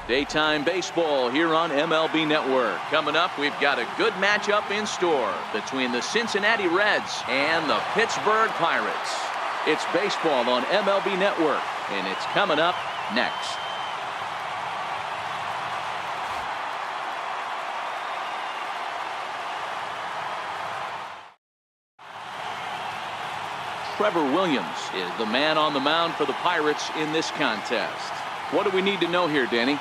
Daytime baseball here on MLB Network. Coming up, we've got a good matchup in store between the Cincinnati Reds and the Pittsburgh Pirates. It's baseball on MLB Network, and it's coming up next. Trevor Williams is the man on the mound for the Pirates in this contest. What do we need to know here, Danny?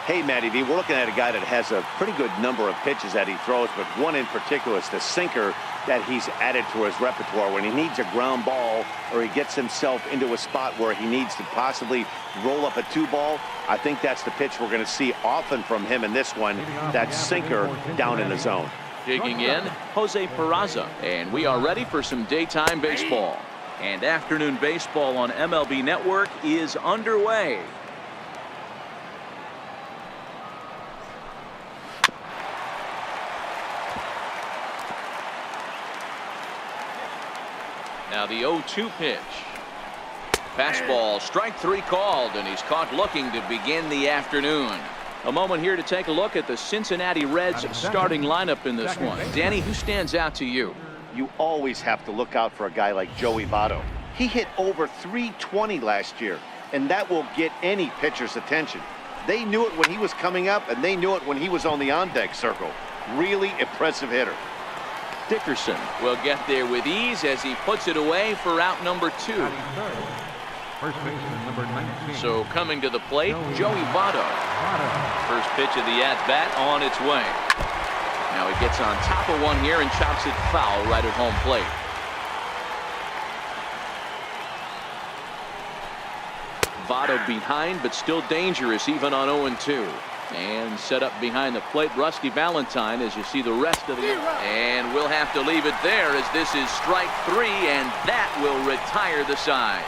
Hey, Matty V, we're looking at a guy that has a pretty good number of pitches that he throws, but one in particular is the sinker that he's added to his repertoire. When he needs a ground ball or he gets himself into a spot where he needs to possibly roll up a 2-ball, I think that's the pitch we're going to see often from him in this one, that sinker down in the zone. Digging in, Jose Peraza, and we are ready for some daytime baseball. And afternoon baseball on MLB Network is underway. Now the 0-2 pitch. Fastball, strike 3 called, and he's caught looking to begin the afternoon. A moment here to take a look at the Cincinnati Reds starting lineup in this one. Danny, who stands out to you? You always have to look out for a guy like Joey Votto. He hit over .320 last year, and that will get any pitcher's attention. They knew it when he was coming up, and they knew it when he was on the on-deck circle. Really impressive hitter. Dickerson will get there with ease as he puts it away for out number 2. First baseman number 19. So coming to the plate, Joey Votto. First pitch of the at-bat on its way. Now he gets on top of one here and chops it foul right at home plate. Votto behind, but still dangerous even on 0-2. And set up behind the plate, Rusty Valentine, as you see the rest of the... And we'll have to leave it there as this is strike 3, and that will retire the side.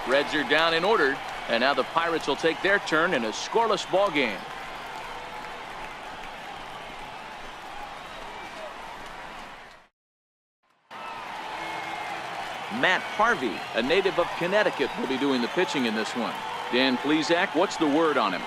Reds are down and ordered, and now the Pirates will take their turn in a scoreless ball game. Matt Harvey, a native of Connecticut, will be doing the pitching in this one. Dan Plesac, what's the word on him?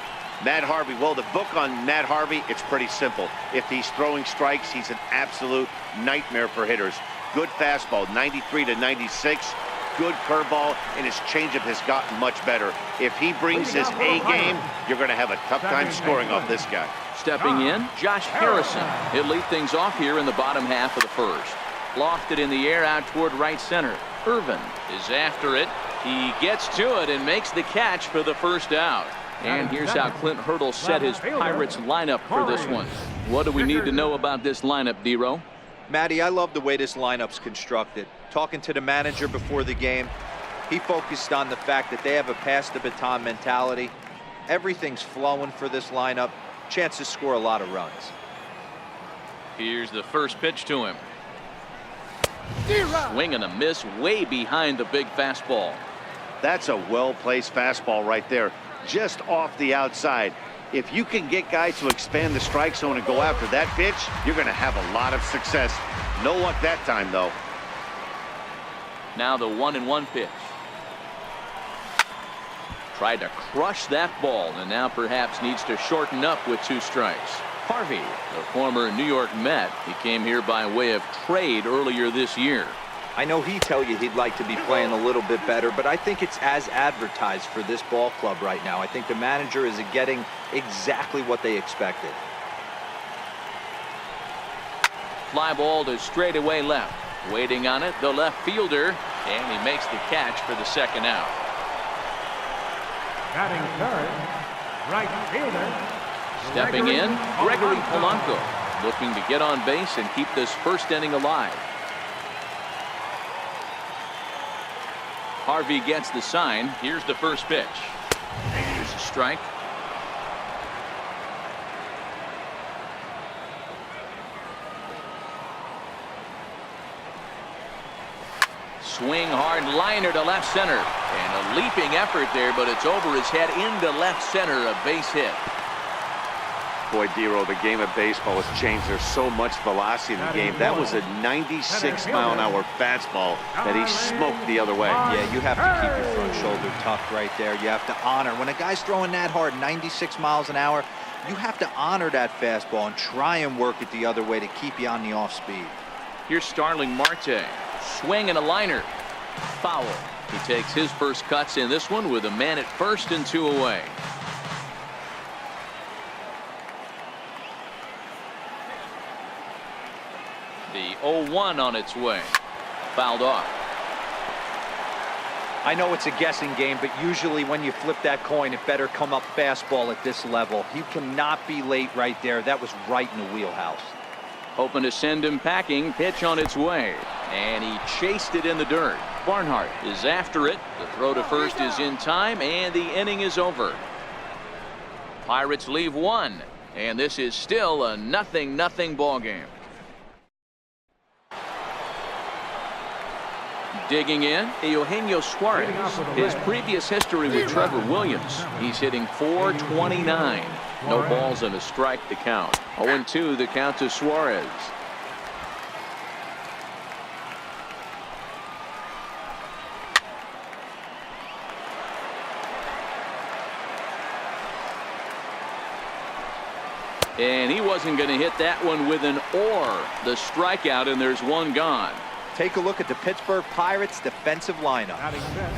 Matt Harvey, well, the book on Matt Harvey, it's pretty simple. If he's throwing strikes, he's an absolute nightmare for hitters. Good fastball, 93 to 96. Good curveball, and his changeup has gotten much better. If he brings his A game, you're going to have a tough time scoring off this guy. Stepping in, Josh Harrison. He'll lead things off here in the bottom half of the first. Lofted in the air out toward right center. Irvin is after it. He gets to it and makes the catch for the first out. And here's how Clint Hurdle set his Pirates lineup for this one. What do we need to know about this lineup, D-Row? Matty, I love the way this lineup's constructed. Talking to the manager before the game, he focused on the fact that they have a pass the baton mentality. Everything's flowing for this lineup. Chance to score a lot of runs. Here's the first pitch to him. Swing and a miss way behind the big fastball. That's a well-placed fastball right there, just off the outside. If you can get guys to expand the strike zone and go after that pitch, you're going to have a lot of success. No luck that time, though. Now the 1-1 pitch. Tried to crush that ball, and now perhaps needs to shorten up with 2 strikes. Harvey, the former New York Met, he came here by way of trade earlier this year. I know he'd tell you he'd like to be playing a little bit better, but I think it's as advertised for this ball club right now. I think the manager is getting exactly what they expected. Fly ball to straightaway left. Waiting on it, the left fielder, and he makes the catch for the second out. Batting third, right fielder. Stepping in, Gregory Polanco, looking to get on base and keep this first inning alive. Harvey gets the sign. Here's the first pitch. Here's a strike. Swing hard liner to left center. And a leaping effort there, but it's over his head into left center, a base hit. Boy, Dero, the game of baseball has changed. There's so much velocity in the game. That was a 96-mile-an-hour fastball that he smoked the other way. Yeah, you have to keep your front shoulder tucked right there. You have to honor. When a guy's throwing that hard, 96 miles an hour, you have to honor that fastball and try and work it the other way to keep you on the off speed. Here's Starling Marte. Swing and a liner. Foul. He takes his first cuts in this one with a man at first and 2 away. The 0-1 on its way. Fouled off. I know it's a guessing game, but usually when you flip that coin, it better come up fastball at this level. He cannot be late right there. That was right in the wheelhouse. Hoping to send him packing. Pitch on its way. And he chased it in the dirt. Barnhart is after it. The throw to first is in time, and the inning is over. Pirates leave 1, and this is still a 0-0 ball game. Digging in, Eugenio Suarez. His previous history with Trevor Williams. He's hitting .429. No balls and a strike to count. 0-2 the count to Suarez. And he wasn't going to hit that one with an or. The strikeout, and there's one gone. Take a look at the Pittsburgh Pirates defensive lineup.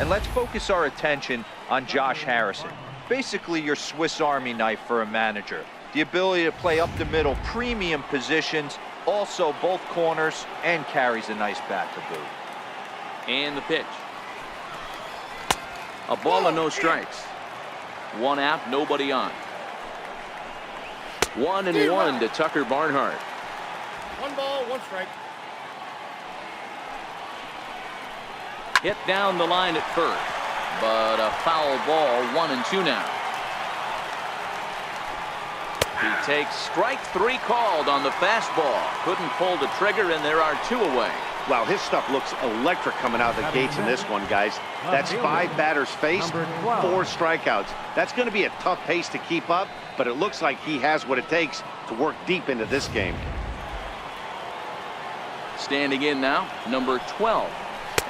And let's focus our attention on Josh Harrison. Basically your Swiss Army knife for a manager. The ability to play up the middle, premium positions, also both corners, and carries a nice bat to boot. And the pitch. A ball and no strikes. 1 out, nobody on. 1-1 to Tucker Barnhart. 1 ball, 1 strike. Hit down the line at first, but a foul ball. 1-2 now. He takes strike 3 called on the fastball. Couldn't pull the trigger, and there are 2 away. Wow, his stuff looks electric coming out of the gates in this one, guys. That's 5 batters faced, 4 strikeouts. That's going to be a tough pace to keep up, but it looks like he has what it takes to work deep into this game. Standing in now, number 12.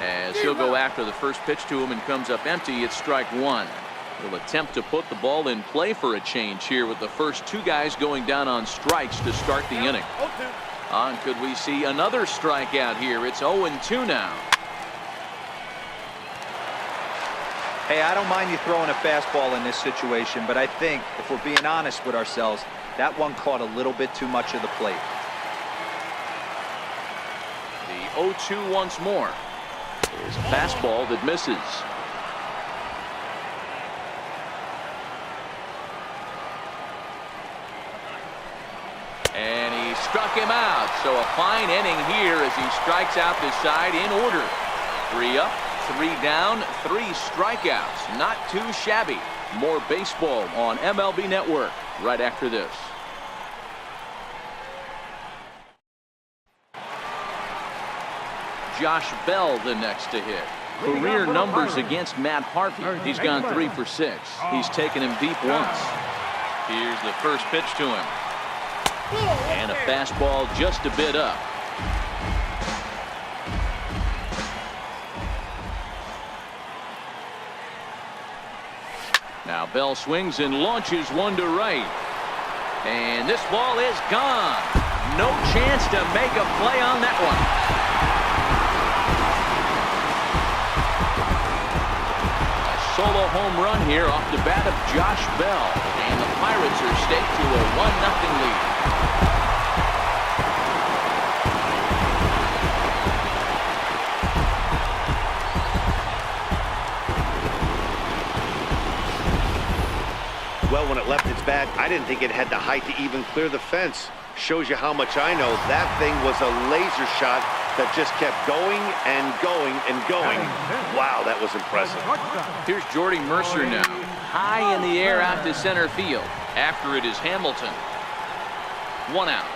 As he'll go after the first pitch to him and comes up empty, it's strike 1. He'll attempt to put the ball in play for a change here with the first 2 guys going down on strikes to start the inning. On, could we see another strikeout here? It's 0-2 now. Hey, I don't mind you throwing a fastball in this situation, but I think if we're being honest with ourselves, that one caught a little bit too much of the plate. The 0-2 once more. There's a fastball that misses. And he struck him out. So a fine inning here as he strikes out this side in order. 3 up, 3 down, 3 strikeouts. Not too shabby. More baseball on MLB Network right after this. Josh Bell the next to hit. Career numbers against Matt Harvey. He's gone 3 for 6. He's taken him deep once. Here's the first pitch to him. And a fastball just a bit up. Now Bell swings and launches one to right. And this ball is gone. No chance to make a play on that one. Solo home run here off the bat of Josh Bell, and the Pirates are staked to a 1-0 lead. Well, when it left its bat, I didn't think it had the height to even clear the fence. Shows you how much I know. That thing was a laser shot that just kept going and going and going. Wow, that was impressive. Here's Jordy Mercer now. High in the air out to center field. After it is Hamilton. 1 out.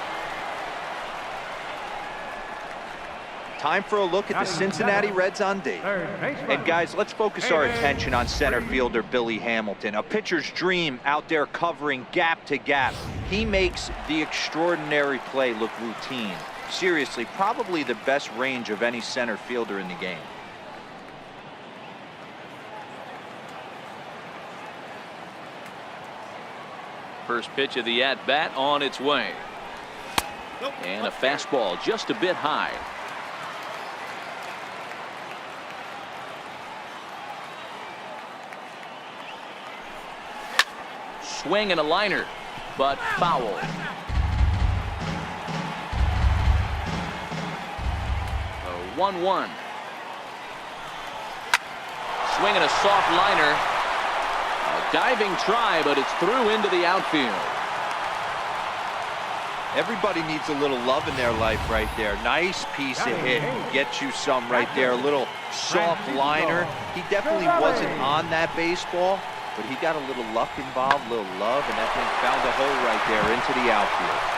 Time for a look at the Cincinnati Reds on D. And guys, let's focus our attention on center fielder Billy Hamilton, a pitcher's dream out there covering gap to gap. He makes the extraordinary play look routine. Seriously, probably the best range of any center fielder in the game. First pitch of the at-bat on its way. And a fastball just a bit high. Swing and a liner, but foul. 1-1. Swing and a soft liner. A diving try, but it's through into the outfield. Everybody needs a little love in their life right there. Nice piece of hit. Get you some right there. A little soft liner. He definitely wasn't on that baseball, but he got a little luck involved, a little love, and that thing found a hole right there into the outfield.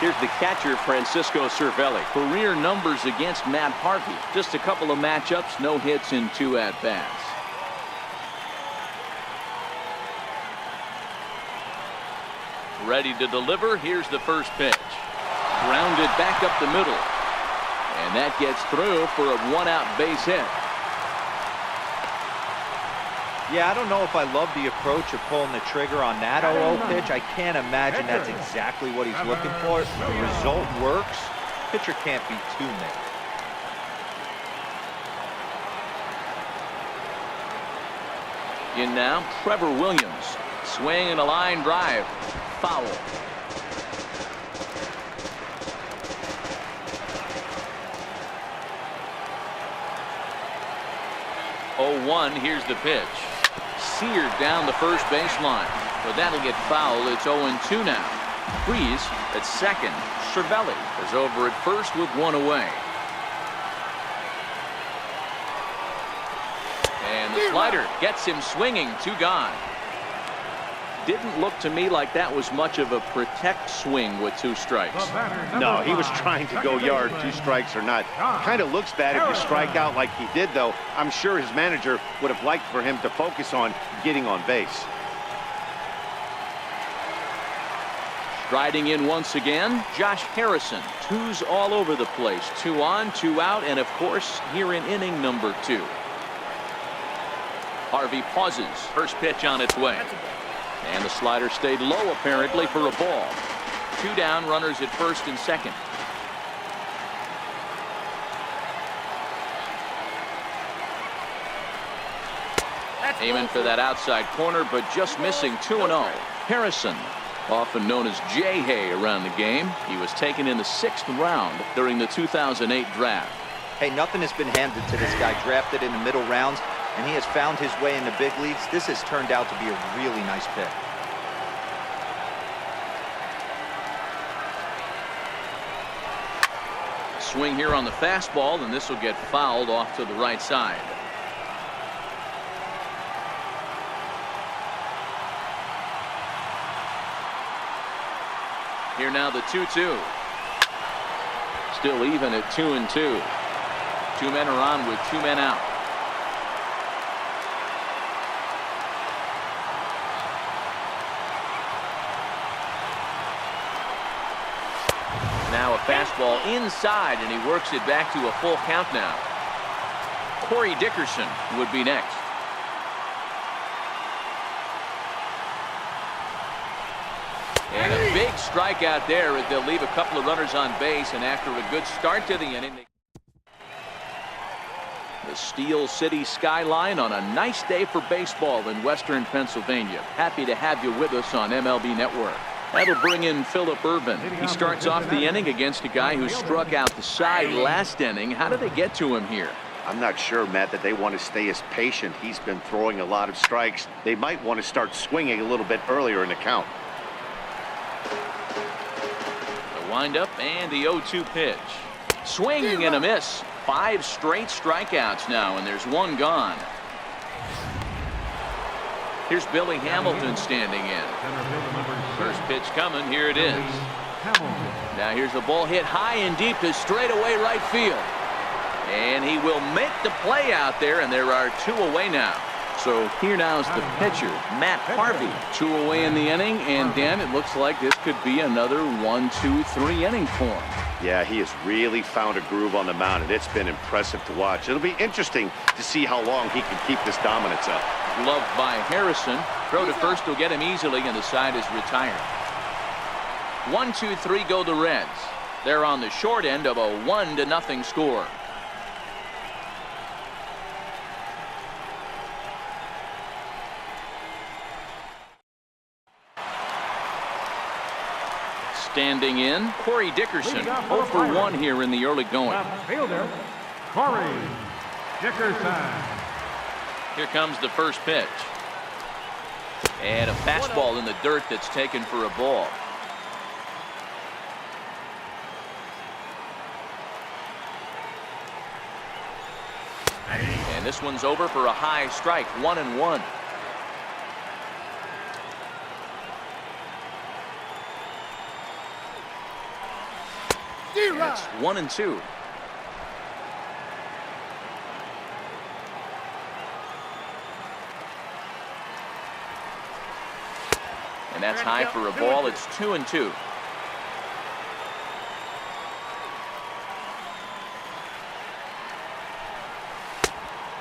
Here's the catcher, Francisco Cervelli. Career numbers against Matt Harvey. Just a couple of matchups, no hits in 2 at-bats. Ready to deliver. Here's the first pitch. Grounded back up the middle. And that gets through for a 1-out base hit. Yeah, I don't know if I love the approach of pulling the trigger on that 0-0 pitch. I can't imagine that's exactly what he's looking for. The result works. Pitcher can't be too mad. In now, Trevor Williams. Swing and a line drive. Foul. 0-1. Here's the pitch. Seared down the first baseline, but that'll get foul. It's 0-2 now. Freeze at second. Cervelli is over at first with 1 away. And the slider gets him swinging. 2 gone. Didn't look to me like that was much of a protect swing with 2 strikes. No, he was trying to go yard, 2 strikes or not. Kind of looks bad if you strike out like he did, though. I'm sure his manager would have liked for him to focus on getting on base. Striding in once again, Josh Harrison. 2s all over the place. 2 on, 2 out, and of course, here in inning number 2. Harvey pauses. First pitch on its way. And the slider stayed low, apparently, for a ball. 2 down, runners at first and second. Aiming for that outside corner, but just missing. 2-0. Harrison, often known as J-Hay around the game. He was taken in the 6th round during the 2008 draft. Hey, nothing has been handed to this guy. Drafted in the middle rounds, and he has found his way in the big leagues. This has turned out to be a really nice pick. Swing here on the fastball, and this will get fouled off to the right side. Here now the 2-2. Still even at 2-2. 2 men are on with 2 men out. Now a fastball inside, and he works it back to a full count now. Corey Dickerson would be next. And a big strikeout there as they'll leave a couple of runners on base, and after a good start to the inning. The Steel City skyline on a nice day for baseball in Western Pennsylvania. Happy to have you with us on MLB Network. That'll bring in Phillip Ervin. He starts off the inning against a guy who struck out the side last inning. How did they get to him here? I'm not sure, Matt, that they want to stay as patient. He's been throwing a lot of strikes. They might want to start swinging a little bit earlier in the count. The windup and the 0-2 pitch. Swing and a miss. 5 straight strikeouts now, and there's 1 gone. Here's Billy Hamilton standing in. First pitch coming. Here it is. Hamilton. Now here's the ball hit high and deep to straightaway right field. And he will make the play out there, and there are 2 away now. So here now is the pitcher, Matt Harvey. 2 away in the inning, and Dan, it looks like this could be another 1, 2, 3 inning for him. Yeah, he has really found a groove on the mound, and it's been impressive to watch. It'll be interesting to see how long he can keep this dominance up. Gloved by Harrison. Throw to first will get him easily, and the side is retired. 1, 2, 3 go the Reds. They're on the short end of a 1-0 score. Standing in, Corey Dickerson, 0 for 1 here in the early going. Left fielder, Corey Dickerson. Here comes the first pitch. And a fastball in the dirt that's taken for a ball. And this one's over for a high strike, 1-1. It's 1-2. And that's high for a ball. It's 2-2.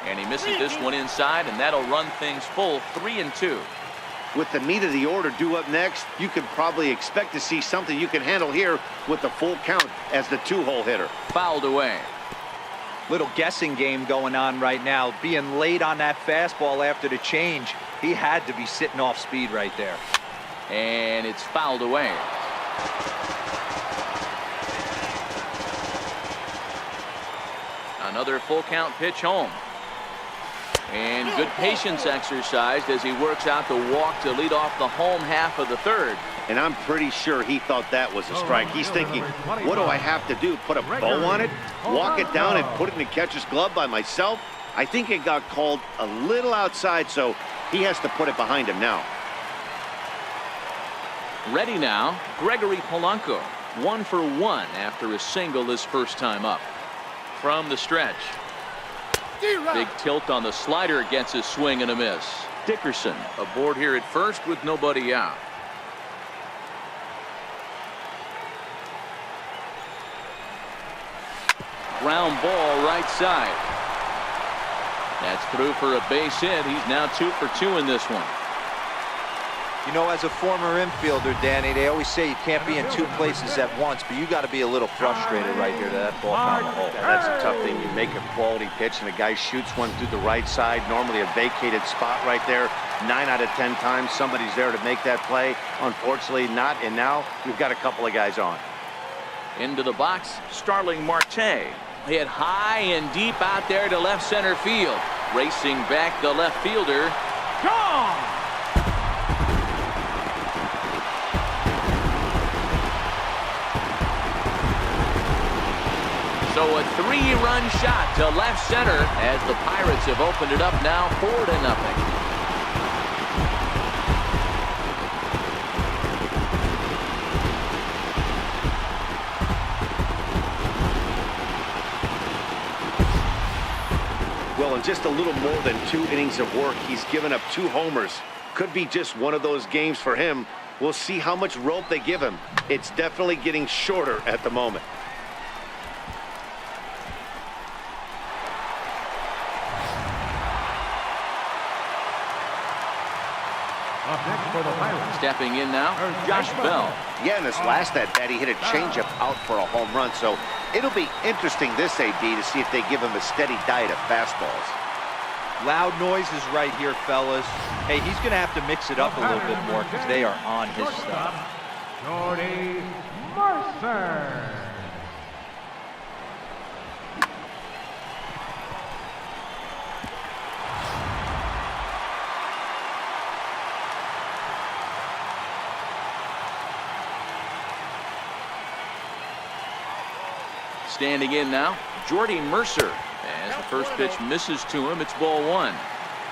And he misses this one inside, and that'll run things full, 3-2. With the meat of the order due up next, you could probably expect to see something you can handle here with the full count as the 2-hole hitter. Fouled away. Little guessing game going on right now. Being late on that fastball after the change. He had to be sitting off speed right there. And it's fouled away. Another full count pitch home. And good patience exercised as he works out the walk to lead off the home half of the third. And I'm pretty sure he thought that was a strike. He's thinking, what do I have to do? Put a bow on it? Walk it down and put it in the catcher's glove by myself? I think it got called a little outside, so he has to put it behind him now. Ready now, Gregory Polanco. 1 for 1 after a single his first time up. From the stretch. Big tilt on the slider, gets a swing and a miss. Dickerson aboard here at first with nobody out. Ground ball right side. That's through for a base hit. He's now 2 for 2 in this one. You know, as a former infielder, Danny, they always say you can't be in 2 places at once, but you got to be a little frustrated right here to that ball found the hole. Yeah, that's a tough thing. You make a quality pitch and a guy shoots one through the right side, normally a vacated spot right there. 9 out of 10 times somebody's there to make that play. Unfortunately not, and now we've got a couple of guys on. Into the box, Starling Marte. Hit high and deep out there to left center field. Racing back the left fielder. Gone! So a 3-run shot to left center as the Pirates have opened it up now 4-0. Well, in just a little more than 2 innings of work, he's given up 2 homers. Could be just one of those games for him. We'll see how much rope they give him. It's definitely getting shorter at the moment. Up next for the Pirates. Stepping in now, Josh Bell. Yeah, in this last at-bat, he hit a changeup out for a home run, so it'll be interesting this AD to see if they give him a steady diet of fastballs. Loud noises right here, fellas. Hey, he's going to have to mix it up a little bit more because they are on his stuff. Jordy Mercer. Standing in now, Jordy Mercer. As the first pitch misses to him, it's ball 1.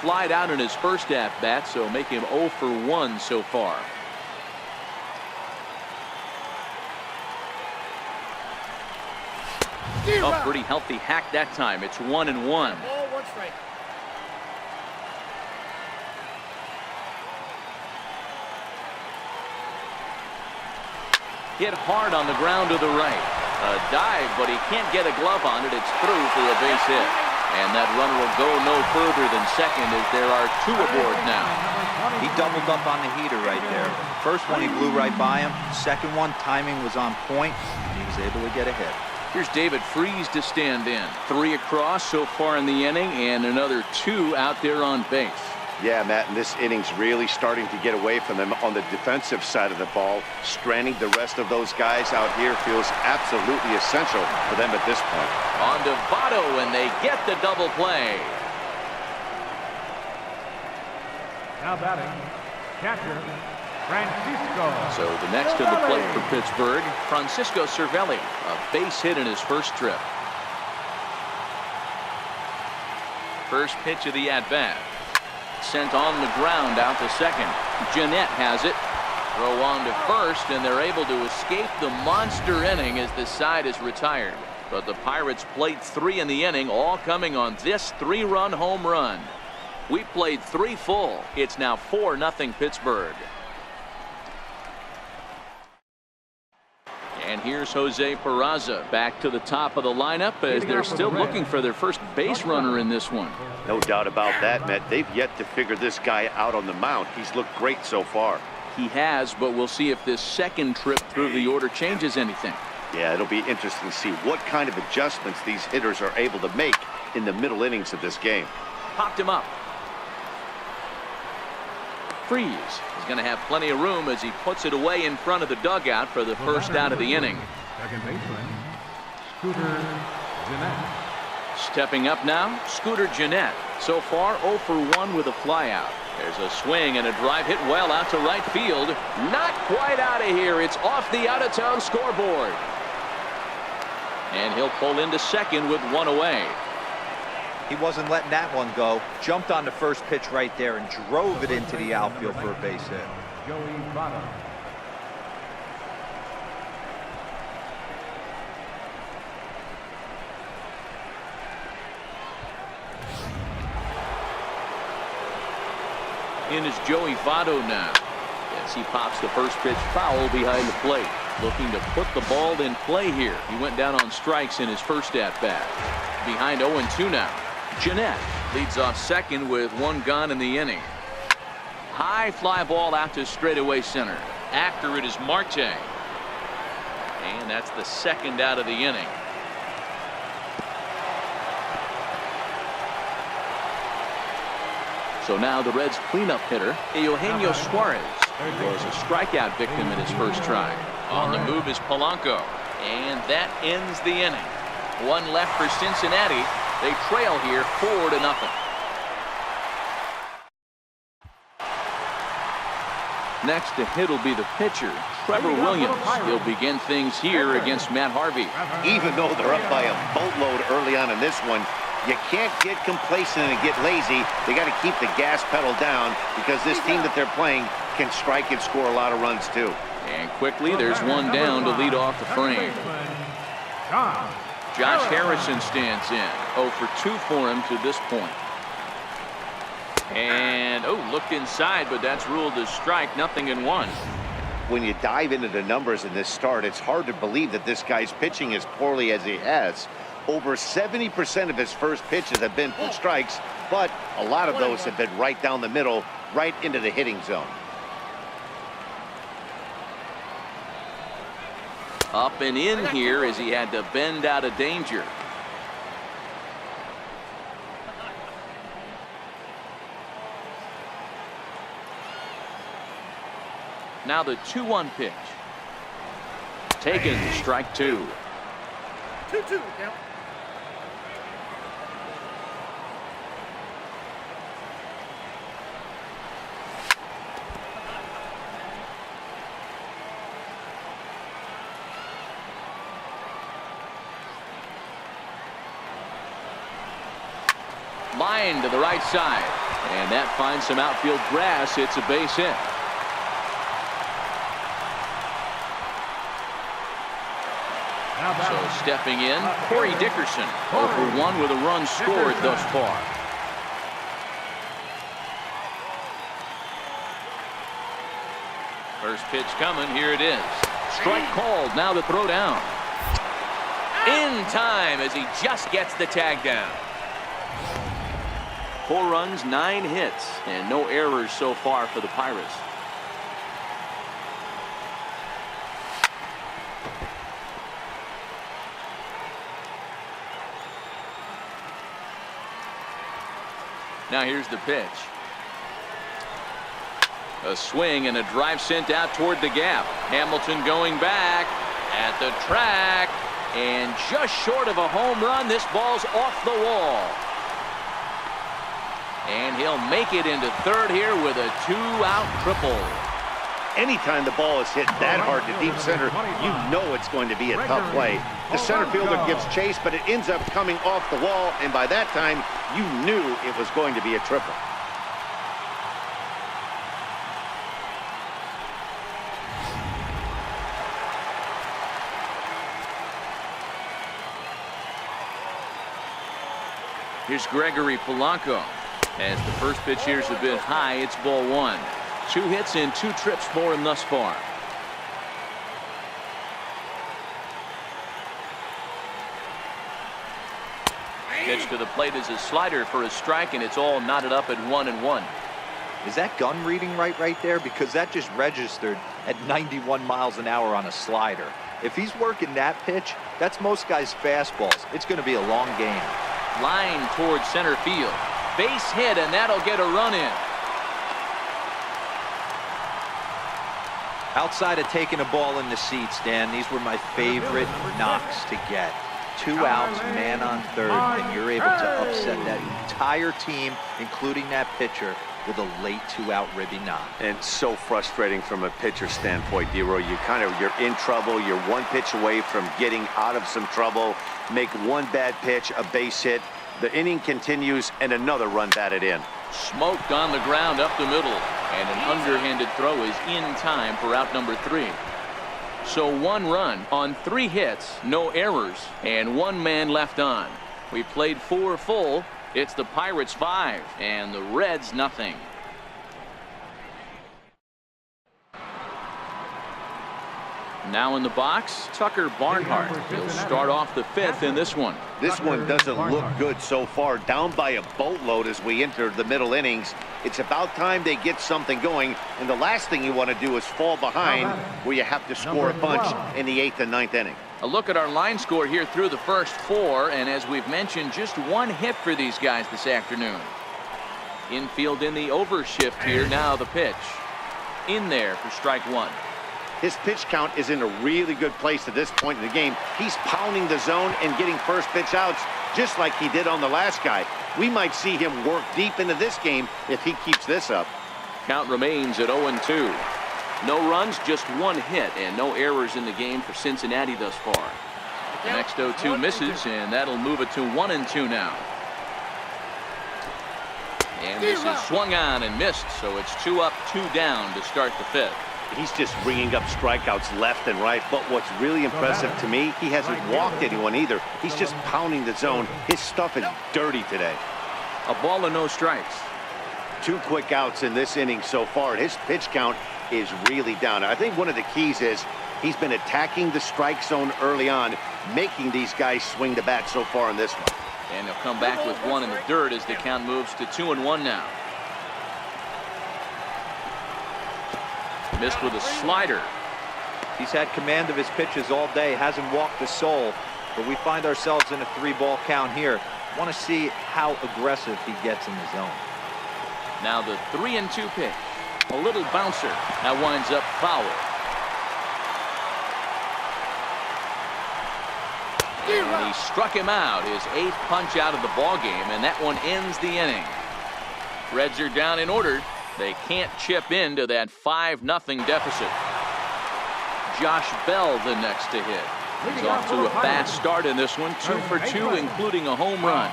Flied out in his first at-bat, so make him 0 for 1 so far. Oh, pretty healthy hack that time. It's 1-1. Ball, one strike. Hit hard on the ground to the right. A dive, but he can't get a glove on it. It's through for a base hit. And that runner will go no further than second as there are 2 aboard now. He doubled up on the heater right there. First one, he blew right by him. Second one, timing was on point, and he was able to get a hit. Here's David Freese to stand in. 3 across so far in the inning, and another 2 out there on base. Yeah, Matt, and this inning's really starting to get away from them on the defensive side of the ball. Stranding the rest of those guys out here feels absolutely essential for them at this point. On to Votto, and they get the double play. Now batting, catcher, Francisco. So the next to the plate for Pittsburgh, Francisco Cervelli, a base hit in his first trip. First pitch of the at-bat. Sent on the ground out to second. Jeanette has it. Throw on to first, and they're able to escape the monster inning as the side is retired. But the Pirates played 3 in the inning, all coming on this 3-run home run. We played 3 full. It's now 4-0 Pittsburgh. And here's Jose Peraza back to the top of the lineup as they're still looking for their first base runner in this one. No doubt about that, Matt. They've yet to figure this guy out on the mound. He's looked great so far. He has, but we'll see if this second trip through the order changes anything. Yeah, it'll be interesting to see what kind of adjustments these hitters are able to make in the middle innings of this game. Popped him up. Freese is going to have plenty of room as he puts it away in front of the dugout for the first out of the inning. Second baseman, Scooter Jeanette. Stepping up now, Scooter Jeanette. So far 0 for 1 with a flyout. There's a swing and a drive hit well out to right field. Not quite out of here. It's off the out-of-town scoreboard. And he'll pull into second with 1 away. He wasn't letting that one go. Jumped on the first pitch right there and drove it into the outfield for a base hit. Joey Votto. In is Joey Votto now. As he pops the first pitch foul behind the plate. Looking to put the ball in play here. He went down on strikes in his first at-bat. Behind 0-2 now. Jeanette leads off second with 1 gone in the inning. High fly ball out to straightaway center. After it is Marte. And that's the second out of the inning. So now the Reds cleanup hitter, Eugenio Suarez, was a strikeout victim in his first try. On the move is Polanco. And that ends the inning. 1 left for Cincinnati. They trail here 4-0. Next to hit will be the pitcher, Trevor Williams. He'll begin things here against Matt Harvey. Even though they're up by a boatload early on in this one, you can't get complacent and get lazy. They got to keep the gas pedal down because this team that they're playing can strike and score a lot of runs too. And quickly there's 1 down to lead off the frame. Josh Harrison stands in. 0 for 2 for him to this point. And looked inside, but that's ruled as strike. 0-1. When you dive into the numbers in this start, it's hard to believe that this guy's pitching as poorly as he has. Over 70% of his first pitches have been for strikes, but a lot of those have been right down the middle, right into the hitting zone. Up and in here as he had to bend out of danger. Now the 2-1 pitch. Taken, strike 2. 2-2 count. Line to the right side. And that finds some outfield grass. It's a base hit. Now So stepping in, Corey Dickerson, 0 for 1 with a run scored thus far. First pitch coming, here it is. Strike called, now the throw down. In time as he just gets the tag down. 4 runs, 9 hits, and no errors so far for the Pirates. Now here's the pitch. A swing and a drive sent out toward the gap. Hamilton going back at the track, and just short of a home run. This ball's off the wall. And he'll make it into third here with a 2-out triple. Anytime the ball is hit that hard to deep center, you know it's going to be a tough play. The center fielder gives chase, but it ends up coming off the wall, and by that time, you knew it was going to be a triple. Here's Gregory Polanco. As the first pitch here's a bit high, it's ball 1. 2 hits and 2 trips for him thus far. Pitch to the plate is a slider for a strike, and it's all knotted up at 1-1. Is that gun reading right there? Because that just registered at 91 miles an hour on a slider. If he's working that pitch, that's most guys' fastballs. It's going to be a long game. Line towards center field. Base hit, and that'll get a run in. Outside of taking a ball in the seats, Dan, these were my favorite knocks to get. 2 outs, man on third, and you're able to upset that entire team, including that pitcher, with a late 2-out ribby knock. And so frustrating from a pitcher standpoint, D-Roy. You're in trouble. You're 1 pitch away from getting out of some trouble. Make 1 bad pitch, a base hit. The inning continues, and another run batted in. Smoked on the ground up the middle, and an underhanded throw is in time for out number 3. So 1 run on 3 hits, no errors, and 1 man left on. We played 4 full. It's the Pirates 5 and the Reds nothing. Now in the box, Tucker Barnhart. He'll start off the 5th in this one. This one doesn't look good so far. Down by a boatload as we enter the middle innings. It's about time they get something going, and the last thing you want to do is fall behind where you have to score a bunch in the 8th and 9th inning. A look at our line score here through the first 4, and as we've mentioned, just 1 hit for these guys this afternoon. Infield in the overshift here. Now the pitch. In there for strike 1. His pitch count is in a really good place at this point in the game. He's pounding the zone and getting first pitch outs just like he did on the last guy. We might see him work deep into this game if he keeps this up. Count remains at 0-2. No runs, just 1 hit, and no errors in the game for Cincinnati thus far. The next 0-2 misses, and that'll move it to 1-2 now. And this is swung on and missed, so it's 2 up, 2 down to start the 5th. He's just ringing up strikeouts left and right, but what's really impressive to me, he hasn't walked anyone either. He's just pounding the zone. His stuff is dirty today. A ball and no strikes. 2 quick outs in this inning so far. His pitch count is really down. I think one of the keys is he's been attacking the strike zone early on, making these guys swing the bat so far in this one. And he'll come back with 1 in the dirt as the count moves to 2-1 now. Missed with a slider. He's had command of his pitches all day, hasn't walked a soul, but we find ourselves in a 3-ball count here. Want to see how aggressive he gets in the zone. Now the 3-2 pitch. A little bouncer. That winds up foul. And he struck him out, his 8th punch out of the ball game, and that one ends the inning. Reds are down in order. They can't chip into that 5-0 deficit. Josh Bell the next to hit. He's off to a fast start in this one, 2 for 2, including a home run.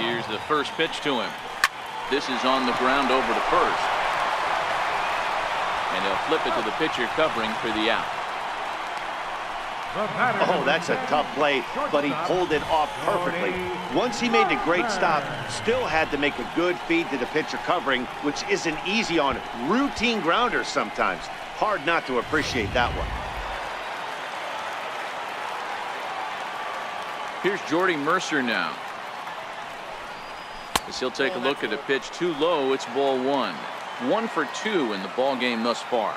Here's the first pitch to him. This is on the ground over to first. And he'll flip it to the pitcher covering for the out. Oh, that's a tough play, but he pulled it off perfectly. Once he made the great stop, still had to make a good feed to the pitcher covering, which isn't easy on routine grounders sometimes. Hard not to appreciate that one. Here's Jordy Mercer now. As he'll take a look at a pitch too low, it's ball one. 1 for 2 in the ball game thus far.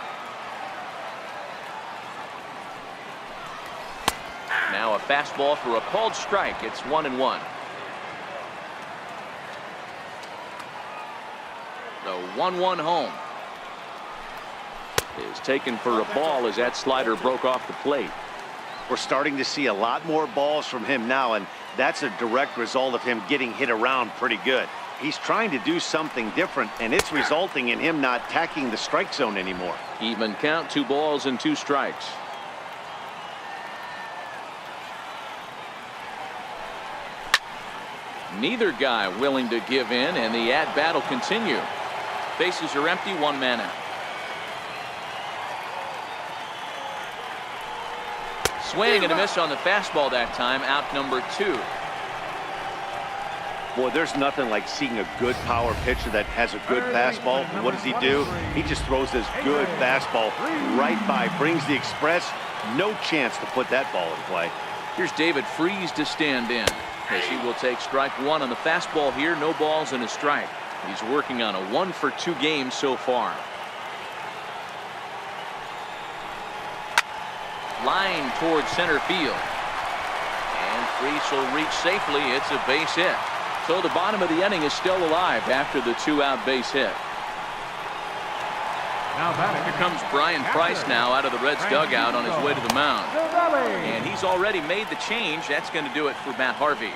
Now a fastball for a called strike. It's 1-1. The 1-1 home is taken for a ball as that slider broke off the plate. We're starting to see a lot more balls from him now, and that's a direct result of him getting hit around pretty good. He's trying to do something different, and it's resulting in him not attacking the strike zone anymore. Even count, 2 balls and 2 strikes. Neither guy willing to give in, and the at-bat will continue. Bases are empty, 1 man out. Swing and a miss on the fastball that time. Out number 2. Boy, there's nothing like seeing a good power pitcher that has a good fastball. And what does he do? He just throws this good fastball right by, brings the express. No chance to put that ball in play. Here's David Freese to stand in, as he will take strike 1 on the fastball here. No balls and a strike. He's working on a 1 for 2 game so far. Line towards center field, and Freese will reach safely. It's a base hit. So the bottom of the inning is still alive after the 2-out base hit. Here comes Brian Price now out of the Reds dugout on his way to the mound, and he's already made the change. That's going to do it for Matt Harvey.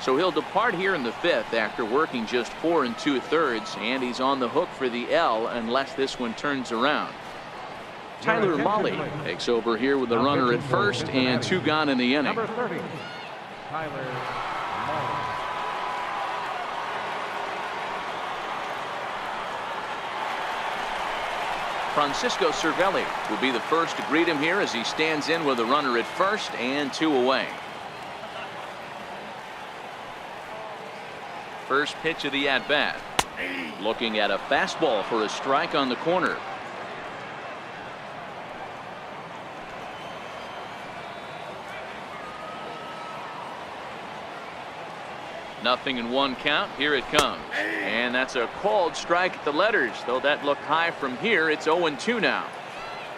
So he'll depart here in the 5th after working just 4 2/3, and he's on the hook for the L unless this one turns around. Tyler Mahle takes over here with the runner at first and 2 gone in the inning. Number 30, Tyler Mahle. Francisco Cervelli will be the first to greet him here as he stands in with a runner at first and 2 away. First pitch of the at-bat. Looking at a fastball for a strike on the corner. Nothing in 1 count. Here it comes. And that's a called strike at the letters. Though that looked high from here, it's 0-2 now.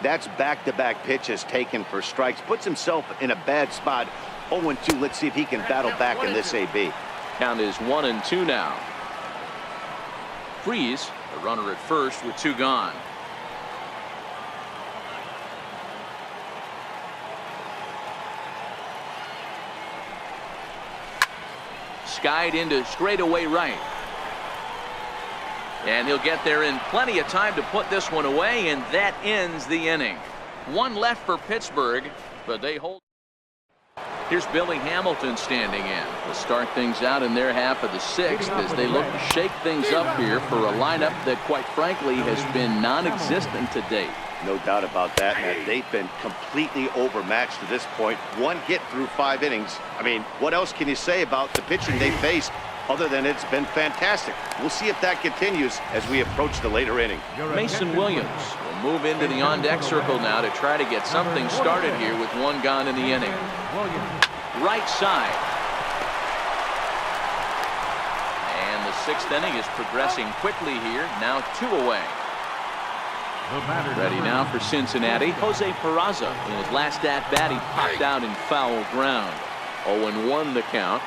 That's back-to-back pitches taken for strikes. Puts himself in a bad spot. 0-2. Let's see if he can battle back in this AB. Count is 1-2 now. Freese, the runner at first with 2 gone. Skied into straightaway right. And he'll get there in plenty of time to put this one away, and that ends the inning. 1 left for Pittsburgh, but they hold. Here's Billy Hamilton standing in to start things out in their half of the 6th as they look to shake things up here for a lineup that, quite frankly, has been non-existent to date. No doubt about that, Matt. They've been completely overmatched to this point. 1 hit through 5 innings. I mean, what else can you say about the pitching they faced other than it's been fantastic? We'll see if that continues as we approach the later inning. Mason Williams will move into the on-deck circle now to try to get something started here with 1 gone in the inning. Right side. And the 6th inning is progressing quickly here. Now 2 away. Ready now for Cincinnati. Jose Peraza. In his last at-bat, he popped out in foul ground. 0-1 the count.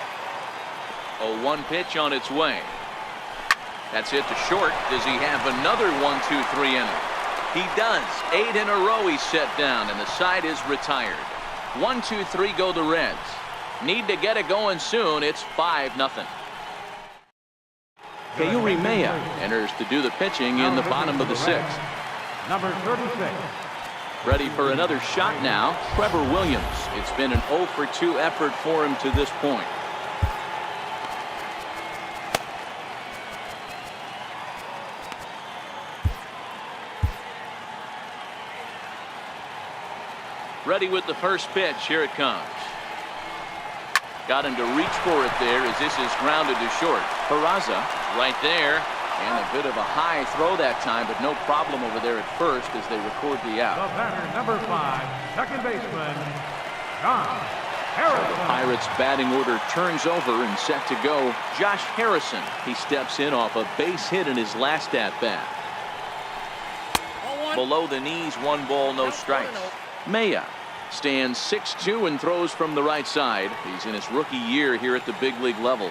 0-1 pitch on its way. That's hit to short. Does he have another 1-2-3 inning? He does. 8 in a row he's set down, and the side is retired. 1-2-3 go the Reds. Need to get it going soon. It's 5-0. Kayuri Maya enters to do the pitching in the bottom of the 6th. Number 36. Ready for another shot now. Trevor Williams. It's been an 0 for 2 effort for him to this point. Ready with the first pitch. Here it comes. Got him to reach for it there as this is grounded to short. Peraza right there. And a bit of a high throw that time, but no problem over there at first as they record the out. The batter, number 5, second baseman, John Harrison. The Pirates batting order turns over and set to go. Josh Harrison. He steps in off a base hit in his last at bat. Below the knees, 1 ball, no strikes. Maya stands 6'2" and throws from the right side. He's in his rookie year here at the big league level.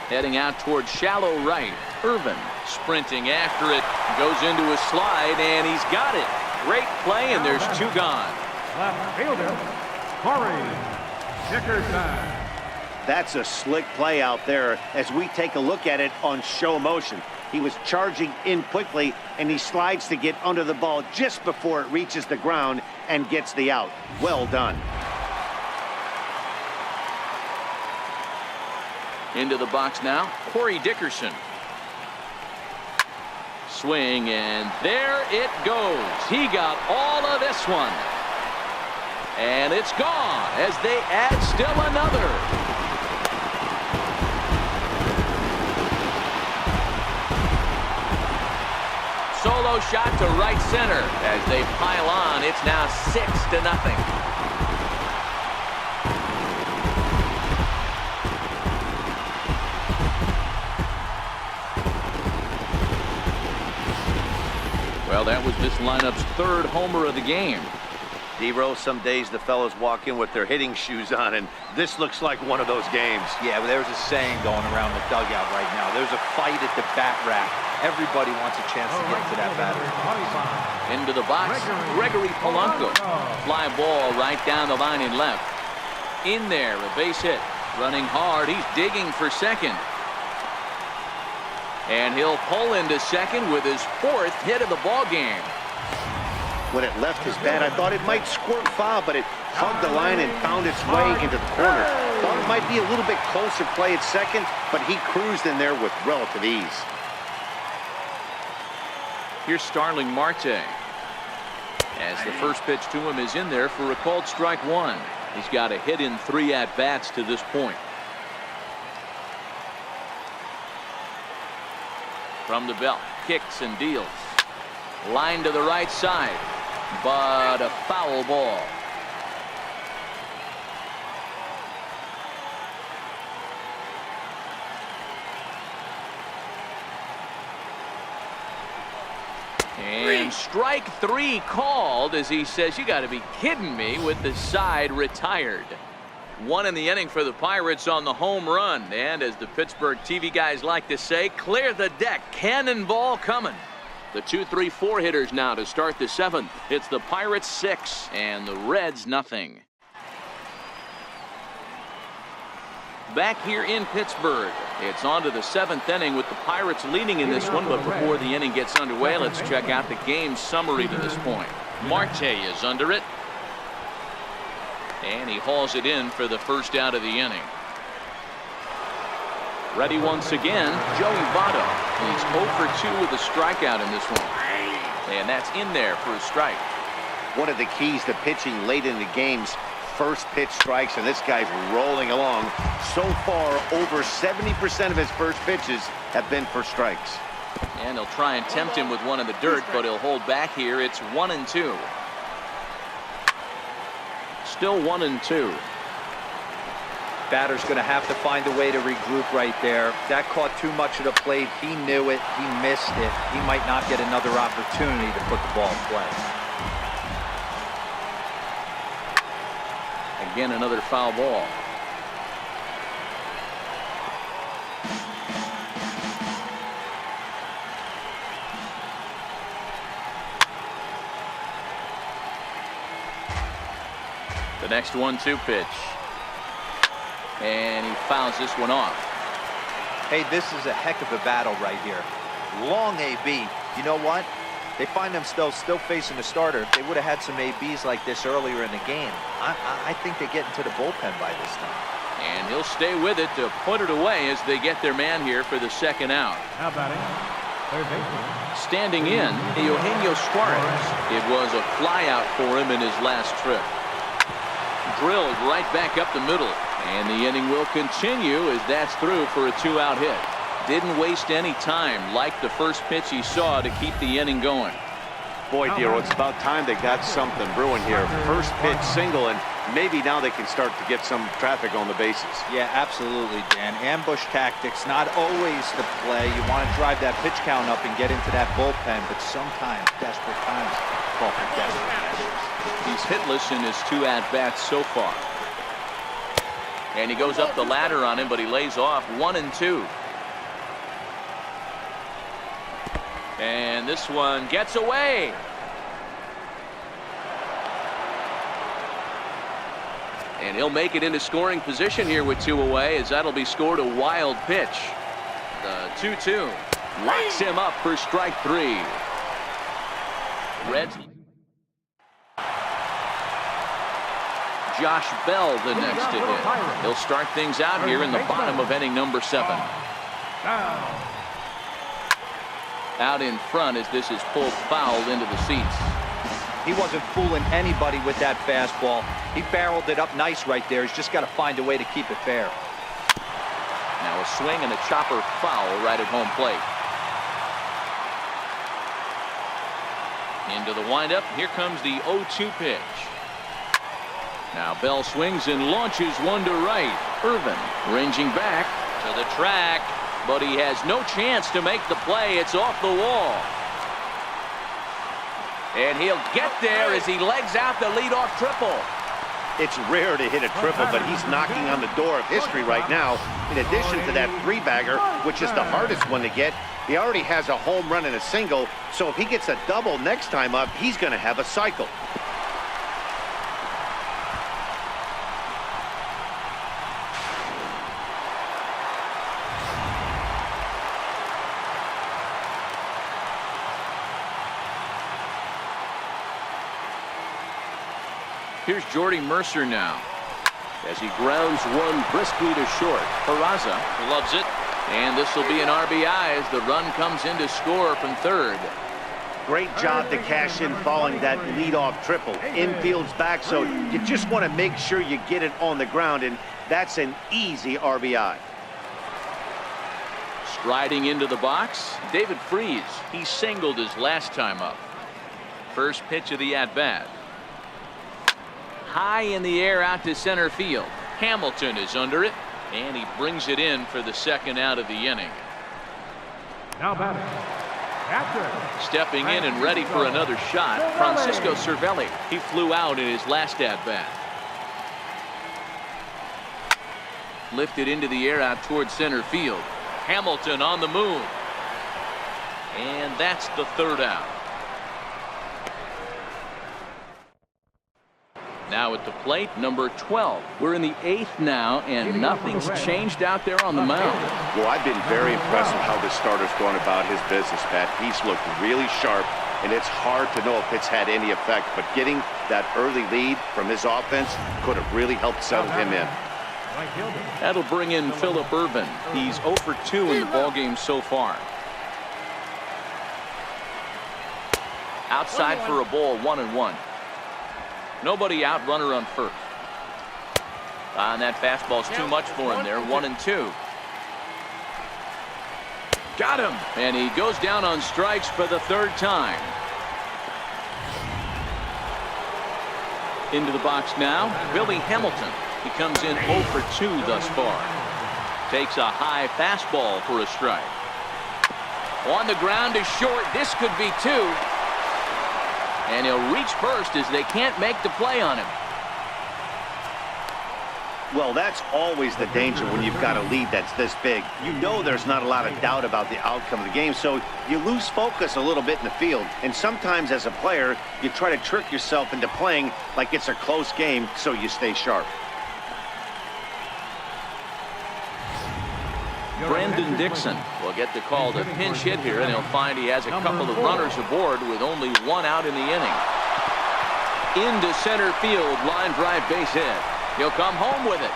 Heading out towards shallow right. Irvin sprinting after it. Goes into a slide, and he's got it. Great play, and there's 2 gone. Left fielder, Corey Dickerson. That's a slick play out there as we take a look at it on show motion. He was charging in quickly, and he slides to get under the ball just before it reaches the ground and gets the out. Well done. Into the box now, Corey Dickerson. Swing, and there it goes. He got all of this one. And it's gone as they add still another. Solo shot to right center. As they pile on, it's now 6-0. Well, that was this lineup's 3rd homer of the game. D-Rose, some days the fellas walk in with their hitting shoes on, and this looks like one of those games. Yeah, but there's a saying going around the dugout right now. There's a fight at the bat rack. Everybody wants a chance to get to that batter. Into the box, Gregory Polanco. Fly ball right down the line and left. In there, a base hit. Running hard, he's digging for second. And he'll pull into second with his 4th hit of the ball game. When it left his bat, I thought it might squirt foul, but it hugged the line and found its way into the corner. Thought it might be a little bit closer play at second, but he cruised in there with relative ease. Here's Starling Marte. As the first pitch to him is in there for a called strike 1. He's got a hit in 3 at-bats to this point. From the belt, kicks and deals. Line to the right side, but a foul ball. And strike 3 called as he says, "You got to be kidding me," with the side retired. 1 in the inning for the Pirates on the home run. And as the Pittsburgh TV guys like to say, clear the deck. Cannonball coming. The 2-3-4 hitters now to start the 7th. It's the Pirates 6 and the Reds nothing. Back here in Pittsburgh, it's on to the 7th inning with the Pirates leading in this one. But before the inning gets underway, let's check out the game summary to this point. Marte is under it. And he hauls it in for the first out of the inning. Ready once again, Joey Votto. He's 0 for 2 with a strikeout in this one. And that's in there for a strike. One of the keys to pitching late in the game's first pitch strikes, and this guy's rolling along. So far, over 70% of his first pitches have been for strikes. And he'll try and tempt him with one in the dirt, but he'll hold back here. It's 1-2. Still 1-2. Batter's going to have to find a way to regroup right there. That caught too much of the plate. He knew it. He missed it. He might not get another opportunity to put the ball in play. Again, another foul ball. The next 1-2 pitch. And he fouls this one off. Hey, this is a heck of a battle right here. Long AB. You know what? They find themselves still facing the starter. If they would have had some ABs like this earlier in the game, I think they get into the bullpen by this time. And he'll stay with it to put it away as they get their man here for the second out. Now batting, Third baseman. Standing in, Eugenio Suarez. It was a flyout for him in his last trip. Drilled right back up the middle. And the inning will continue as that's through for a 2-out hit. Didn't waste any time like the first pitch he saw to keep the inning going. Boy, Dero, it's about time they got something brewing here. First pitch single, and maybe now they can start to get some traffic on the bases. Yeah, absolutely, Dan. Ambush tactics, not always the play. You want to drive that pitch count up and get into that bullpen, but sometimes desperate times call for desperate measures. He's hitless in his 2 at-bats so far. And he goes up the ladder on him, but he lays off 1-2. And this one gets away. And he'll make it into scoring position here with 2 away, as that'll be scored a wild pitch. The 2-2 locks him up for strike 3. Reds. Josh Bell the next to hit. He'll start things out here in the bottom of inning number 7. Out in front as this is pulled foul into the seats. He wasn't fooling anybody with that fastball. He barreled it up nice right there. He's just got to find a way to keep it fair. Now a swing and a chopper foul right at home plate. Into the windup. Here comes the 0-2 pitch. Now Bell swings and launches one to right. Irvin ranging back to the track, but he has no chance to make the play. It's off the wall. And he'll get there as he legs out the leadoff triple. It's rare to hit a triple, but he's knocking on the door of history right now. In addition to that 3-bagger, which is the hardest one to get, he already has a home run and a single, so if he gets a double next time up, he's going to have a cycle. Here's Jordy Mercer now as he grounds one briskly to short. Peraza loves it, and this will be an RBI as the run comes in to score from third. Great job to cash in following that leadoff triple. Infield's back, so you just want to make sure you get it on the ground, and that's an easy RBI. Striding into the box, David Freese. He singled his last time up. First pitch of the at-bat. High in the air out to center field. Hamilton is under it, and he brings it in for the 2nd out of the inning. Now batting. Stepping in and ready for another shot, Francisco Cervelli. He flew out in his last at-bat. Lifted into the air out towards center field. Hamilton on the move. And that's the 3rd out. Now at the plate, number 12. We're in the 8th now, and nothing's changed out there on the mound. Well, I've been very impressed with how this starter's going about his business, Pat. He's looked really sharp, and it's hard to know if it's had any effect, but getting that early lead from his offense could have really helped settle him in. That'll bring in Phillip Irvin. He's 0 for 2 in the ballgame so far. Outside for a ball, 1-1. Nobody out, runner on first. And that fastball's too much for him there. 1-2. Got him. And he goes down on strikes for the 3rd time. Into the box now, Billy Hamilton. He comes in 0 for 2 thus far. Takes a high fastball for a strike. On the ground to short. This could be 2. And he'll reach first as they can't make the play on him. Well, that's always the danger when you've got a lead that's this big. You know there's not a lot of doubt about the outcome of the game, so you lose focus a little bit in the field. And sometimes as a player, you try to trick yourself into playing like it's a close game so you stay sharp. Brandon Dixon will get the call to pinch hit here, and he'll find he has a couple of runners aboard with only 1 out in the inning. Into center field, line drive base hit. He'll come home with it.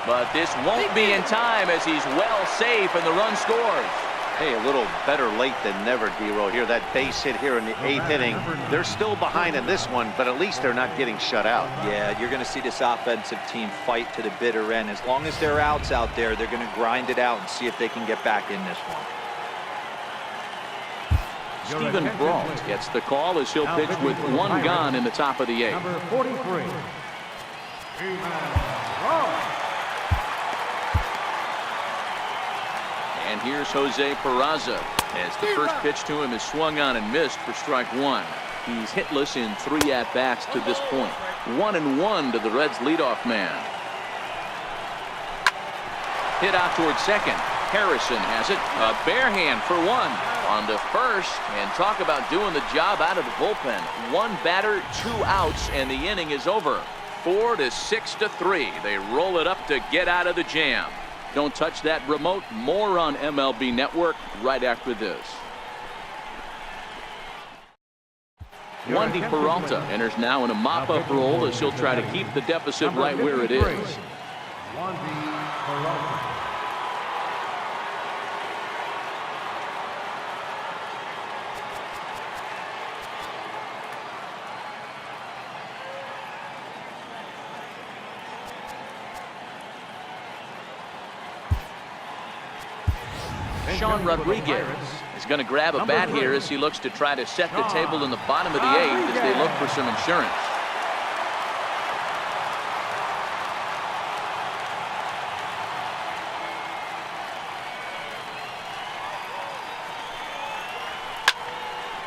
But this won't be in time as he's well safe and the run scores. Hey, a little better late than never, D-Roll. Here, that base hit here in the 8th inning. They're still behind in this one, but at least they're not getting shut out. Yeah, you're going to see this offensive team fight to the bitter end. As long as there are outs out there, they're going to grind it out and see if they can get back in this one. Stephen Brault gets the call as he'll pitch with one gone in the top of the 8th. Number 43. And here's Jose Peraza as the first pitch to him is swung on and missed for strike 1. He's hitless in 3 at-bats to this point. 1-1 to the Reds' leadoff man. Hit out towards second. Harrison has it. A bare hand for 1. On to first, and talk about doing the job out of the bullpen. 1 batter, 2 outs, and the inning is over. 4-6-3. They roll it up to get out of the jam. Don't touch that remote. More on MLB Network right after this. Wandy Peralta enters now in a mop-up role as he'll try to keep the deficit right where it is. Wandy Peralta. Sean Rodriguez is going to grab a bat here as he looks to try to set the table in the bottom of the 8th as they look for some insurance.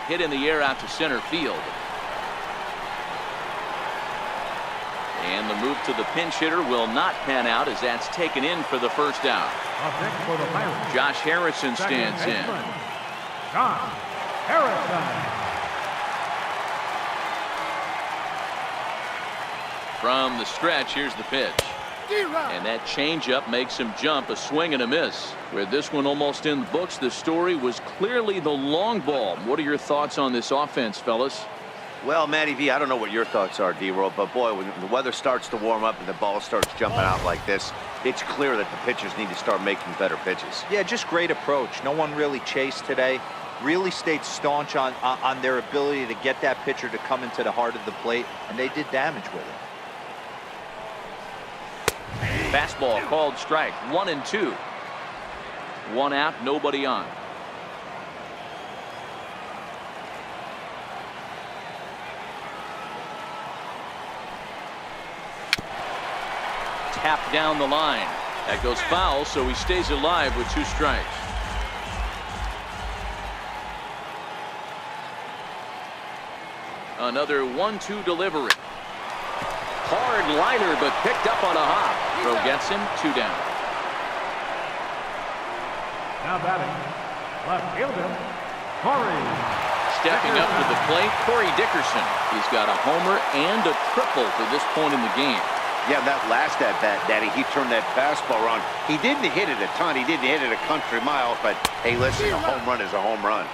Hit in the air out to center field. And the move to the pinch hitter will not pan out as that's taken in for the first out. Josh Harrison stands in. Josh Harrison. From the stretch, here's the pitch. And that changeup makes him jump, a swing and a miss. With this one almost in the books, the story was clearly the long ball. What are your thoughts on this offense, fellas? Well, Matty V, I don't know what your thoughts are, D-Roll, but boy, when the weather starts to warm up and the ball starts jumping out like this, it's clear that the pitchers need to start making better pitches. Yeah, just great approach. No one really chased today. Really stayed staunch on their ability to get that pitcher to come into the heart of the plate, and they did damage with it. Fastball called strike. 1-2. 1 out, nobody on. Tapped down the line. That goes foul, so he stays alive with 2 strikes. Another 1-2 delivery. Hard liner, but picked up on a hop. Throw gets him 2 down. Now batting, left fielder, Corey. Stepping up to the plate, Corey Dickerson. He's got a homer and a triple to this point in the game. Yeah, that last at-bat, Daddy, he turned that fastball around. He didn't hit it a ton. He didn't hit it a country mile, but hey, listen, a home run is a home run.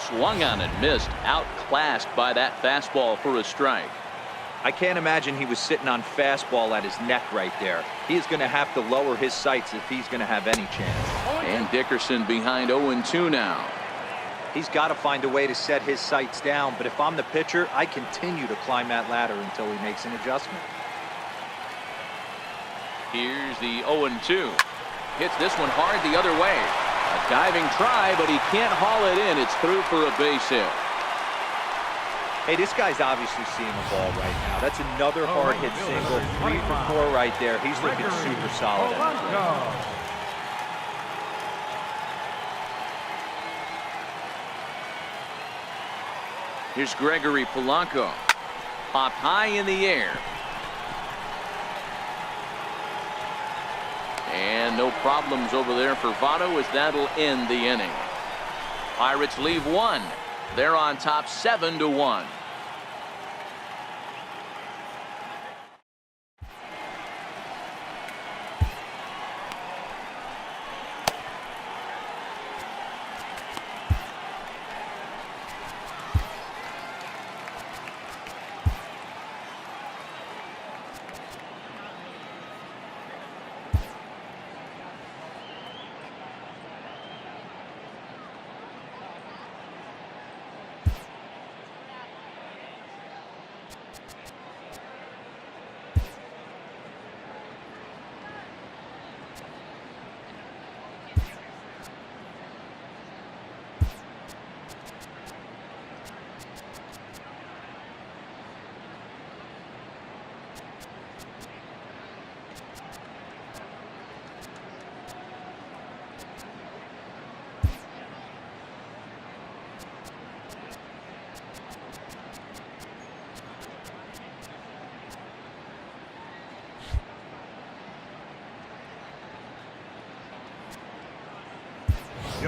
Swung on and missed, outclassed by that fastball for a strike. I can't imagine he was sitting on fastball at his neck right there. He's going to have to lower his sights if he's going to have any chance. And Dickerson behind 0-2 now. He's got to find a way to set his sights down, but if I'm the pitcher, I continue to climb that ladder until he makes an adjustment. Here's the 0-2. Hits this one hard the other way. A diving try, but he can't haul it in. It's through for a base hit. Hey, this guy's obviously seeing the ball right now. That's another hard hit single. 3 for 4 right there. He's looking super solid. Here's Gregory Polanco. Popped high in the air. And no problems over there for Votto as that'll end the inning. Pirates leave 1. They're on top 7-1.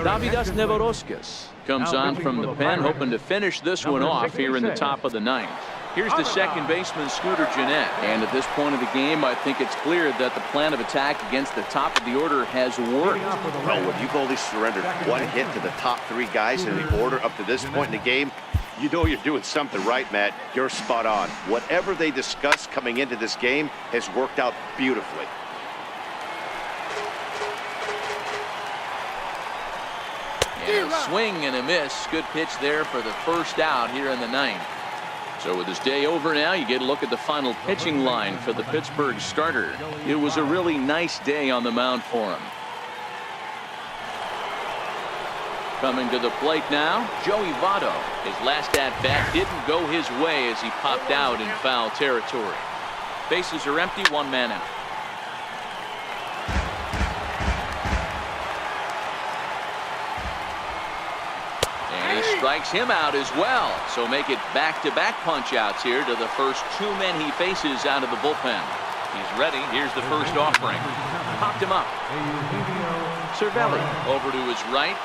Davidas Nevoroskis comes on from the pen, hoping to finish this one off here in the top of the ninth. Here's the second baseman, Scooter Gennett. And at this point of the game, I think it's clear that the plan of attack against the top of the order has worked. Well, when you've only surrendered one hit to the top three guys in the order up to this point in the game, you know you're doing something right, Matt. You're spot on. Whatever they discussed coming into this game has worked out beautifully. And a swing and a miss. Good pitch there for the first out here in the ninth. So with his day over now, you get a look at the final pitching line for the Pittsburgh starter. It was a really nice day on the mound for him. Coming to the plate now, Joey Votto. His last at-bat didn't go his way as he popped out in foul territory. Bases are empty, one man out. And he strikes him out as well. So make it back-to-back punch-outs here to the first two men he faces out of the bullpen. He's ready. Here's the first offering. Popped him up. Cervelli over to his right.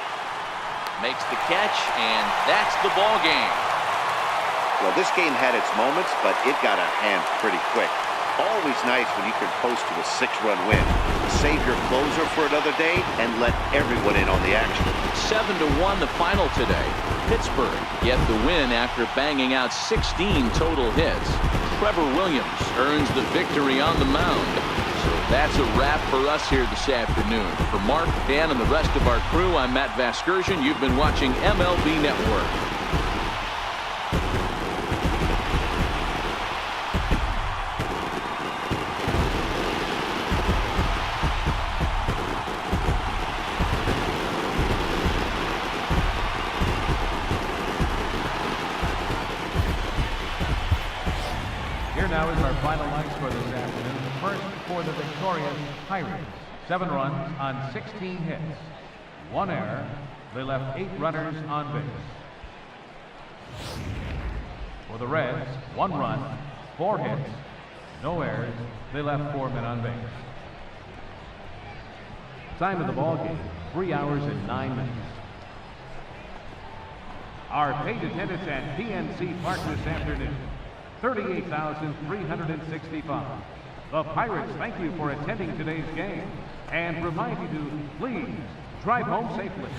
Makes the catch, and that's the ball game. Well, this game had its moments, but it got out of hand pretty quick. Always nice when you can post to a 6-run win. Save your closer for another day and let everyone in on the action. 7-1 the final today. Pittsburgh get the win after banging out 16 total hits. Trevor Williams earns the victory on the mound. So that's a wrap for us here this afternoon. For Mark, Dan, and the rest of our crew, I'm Matt Vasgersian. You've been watching MLB Network. Here now is our final lights for this afternoon. The first for the victorious Pirates. 7 runs on 16 hits. 1 error. They left 8 runners on base. For the Reds, 1 run, 4 hits, no errors. They left 4 men on base. Time of the ball game, 3 hours and 9 minutes. Our paid attendance at PNC Park this afternoon, 38,365. The Pirates thank you for attending today's game and remind you to please drive home safely.